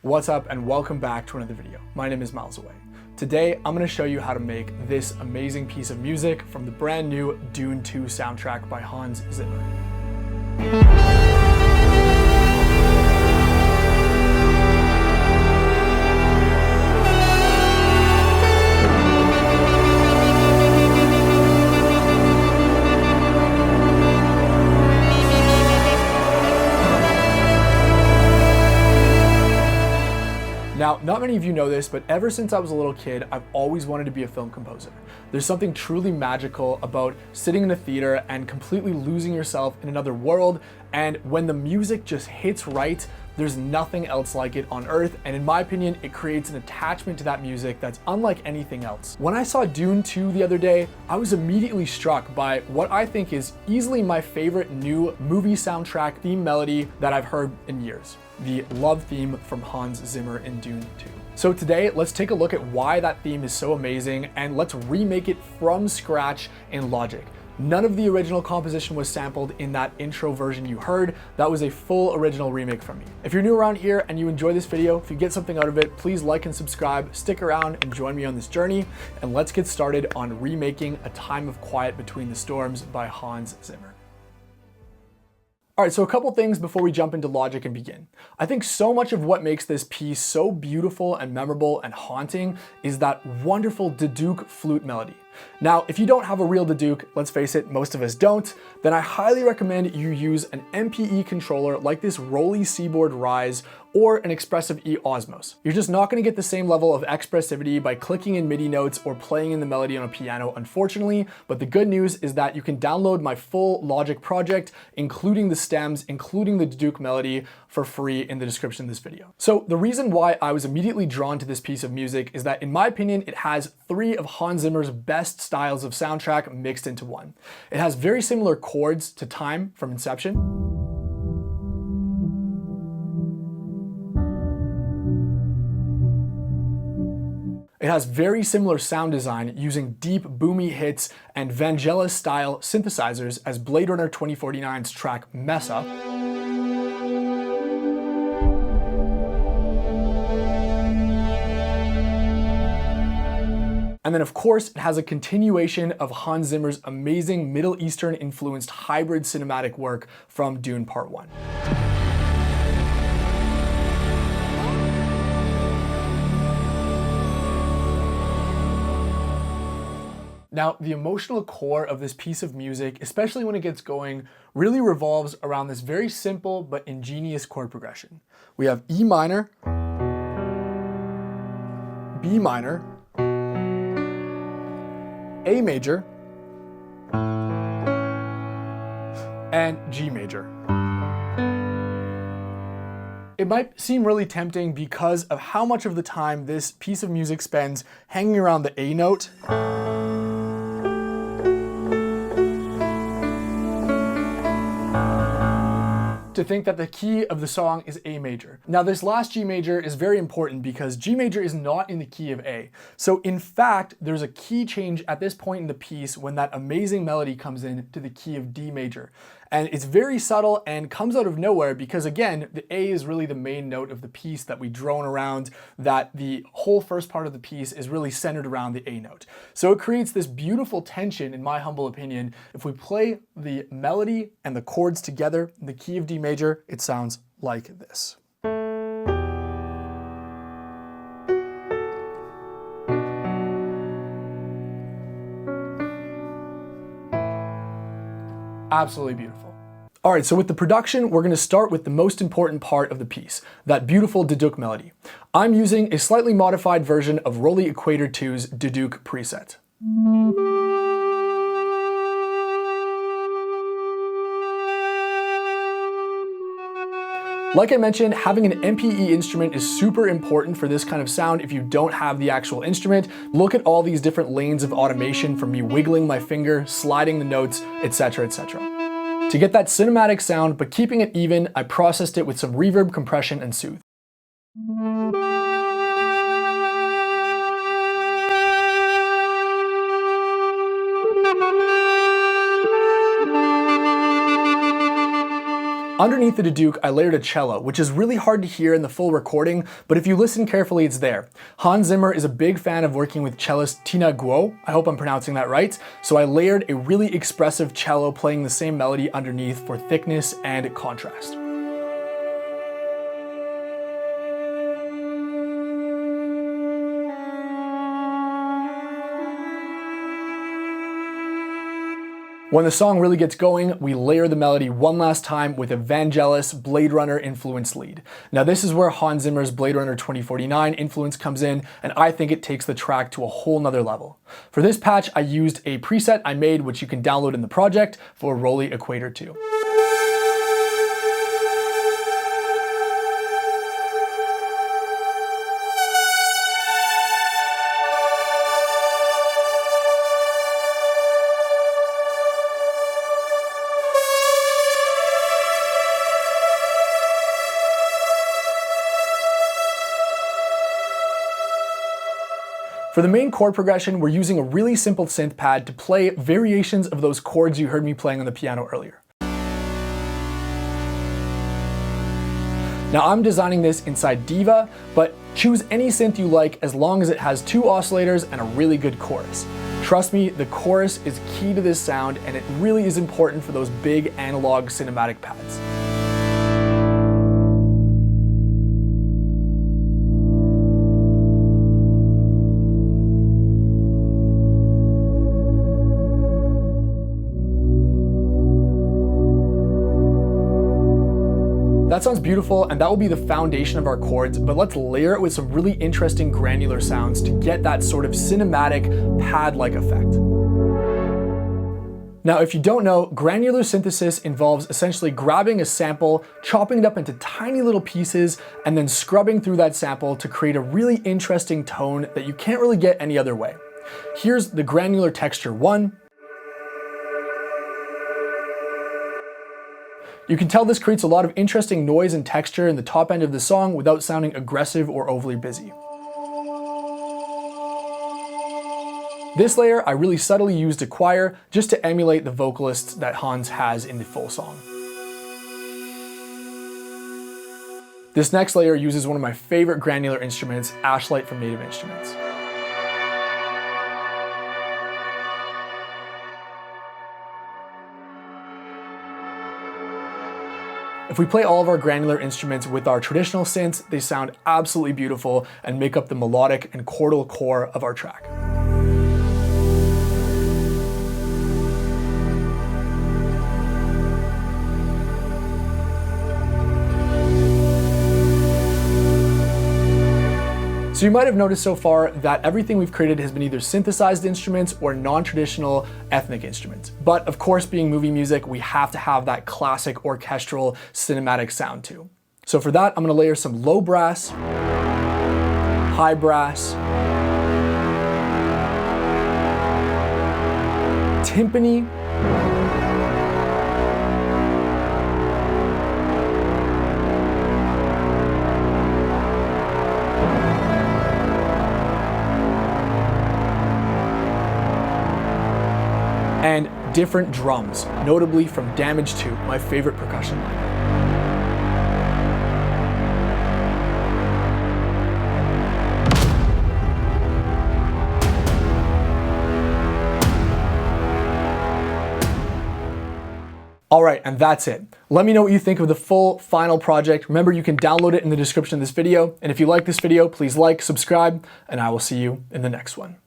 What's up and welcome back to another video. My name is Miles Away. Today, I'm going to show you how to make this amazing piece of music from the brand new Dune 2 soundtrack by Hans Zimmer. Now, not many of you know this, but ever since I was a little kid, I've always wanted to be a film composer. There's something truly magical about sitting in a theater and completely losing yourself in another world, and when the music just hits right, there's nothing else like it on earth, and in my opinion, it creates an attachment to that music that's unlike anything else. When I saw Dune 2 the other day, I was immediately struck by what I think is easily my favorite new movie soundtrack theme melody that I've heard in years. The love theme from Hans Zimmer in Dune 2. So today, let's take a look at why that theme is so amazing and let's remake it from scratch in Logic. None of the original composition was sampled in that intro version you heard. That was a full original remake from me. If you're new around here and you enjoy this video, if you get something out of it, please like and subscribe, stick around and join me on this journey. And let's get started on remaking A Time of Quiet Between the Storms by Hans Zimmer. All right, so a couple things before we jump into Logic and begin. I think so much of what makes this piece so beautiful and memorable and haunting is that wonderful Duduk flute melody. Now, if you don't have a real Duduk, let's face it, most of us don't, then I highly recommend you use an MPE controller like this Roly Seaboard Rise or an Expressive E Osmos. You're just not gonna get the same level of expressivity by clicking in MIDI notes or playing in the melody on a piano, unfortunately, but the good news is that you can download my full Logic project, including the stems, including the Duduk melody, for free in the description of this video. So the reason why I was immediately drawn to this piece of music is that in my opinion, it has three of Hans Zimmer's best styles of soundtrack mixed into one. It has very similar chords to Time from Inception. It has very similar sound design using deep boomy hits and Vangelis style synthesizers as Blade Runner 2049's track Mess Up. And then of course, it has a continuation of Hans Zimmer's amazing Middle Eastern influenced hybrid cinematic work from Dune Part 1. Now, the emotional core of this piece of music, especially when it gets going, really revolves around this very simple but ingenious chord progression. We have E minor, B minor, A major, and G major. It might seem really tempting because of how much of the time this piece of music spends hanging around the A note. To think that the key of the song is A major. Now this last G major is very important because G major is not in the key of A. So in fact, there's a key change at this point in the piece when that amazing melody comes in to the key of D major. And it's very subtle and comes out of nowhere because again, the A is really the main note of the piece that we drone around, that the whole first part of the piece is really centered around the A note. So it creates this beautiful tension, in my humble opinion. If we play the melody and the chords together in the key of D major, it sounds like this. Absolutely beautiful. All right, so with the production, we're gonna start with the most important part of the piece, that beautiful Duduk melody. I'm using a slightly modified version of Roly Equator 2's Duduk preset. Like I mentioned, having an MPE instrument is super important for this kind of sound if you don't have the actual instrument. Look at all these different lanes of automation from me wiggling my finger, sliding the notes, etc., etc. To get that cinematic sound, but keeping it even, I processed it with some reverb, compression, and soothe. Underneath the Duduk, I layered a cello, which is really hard to hear in the full recording, but if you listen carefully, it's there. Hans Zimmer is a big fan of working with cellist Tina Guo, I hope I'm pronouncing that right, so I layered a really expressive cello playing the same melody underneath for thickness and contrast. When the song really gets going, we layer the melody one last time with a Vangelis Blade Runner influenced lead. Now this is where Hans Zimmer's Blade Runner 2049 influence comes in, and I think it takes the track to a whole nother level. For this patch, I used a preset I made, which you can download in the project, for Rolly Equator 2. For the main chord progression, we're using a really simple synth pad to play variations of those chords you heard me playing on the piano earlier. Now I'm designing this inside Diva, but choose any synth you like as long as it has 2 oscillators and a really good chorus. Trust me, the chorus is key to this sound, and it really is important for those big analog cinematic pads. That sounds beautiful, and that will be the foundation of our chords, but let's layer it with some really interesting granular sounds to get that sort of cinematic pad-like effect. Now, if you don't know, granular synthesis involves essentially grabbing a sample, chopping it up into tiny little pieces, and then scrubbing through that sample to create a really interesting tone that you can't really get any other way. Here's the granular texture 1. You can tell this creates a lot of interesting noise and texture in the top end of the song without sounding aggressive or overly busy. This layer I really subtly used a choir just to emulate the vocalists that Hans has in the full song. This next layer uses one of my favorite granular instruments, Ashlight from Native Instruments. If we play all of our granular instruments with our traditional synths, they sound absolutely beautiful and make up the melodic and chordal core of our track. So you might have noticed so far that everything we've created has been either synthesized instruments or non-traditional ethnic instruments. But of course, being movie music, we have to have that classic orchestral cinematic sound too. So for that, I'm gonna layer some low brass, high brass, timpani, and different drums, notably from Damage 2, my favorite percussion line. All right, and that's it. Let me know what you think of the full final project. Remember, you can download it in the description of this video. And if you like this video, please like, subscribe, and I will see you in the next one.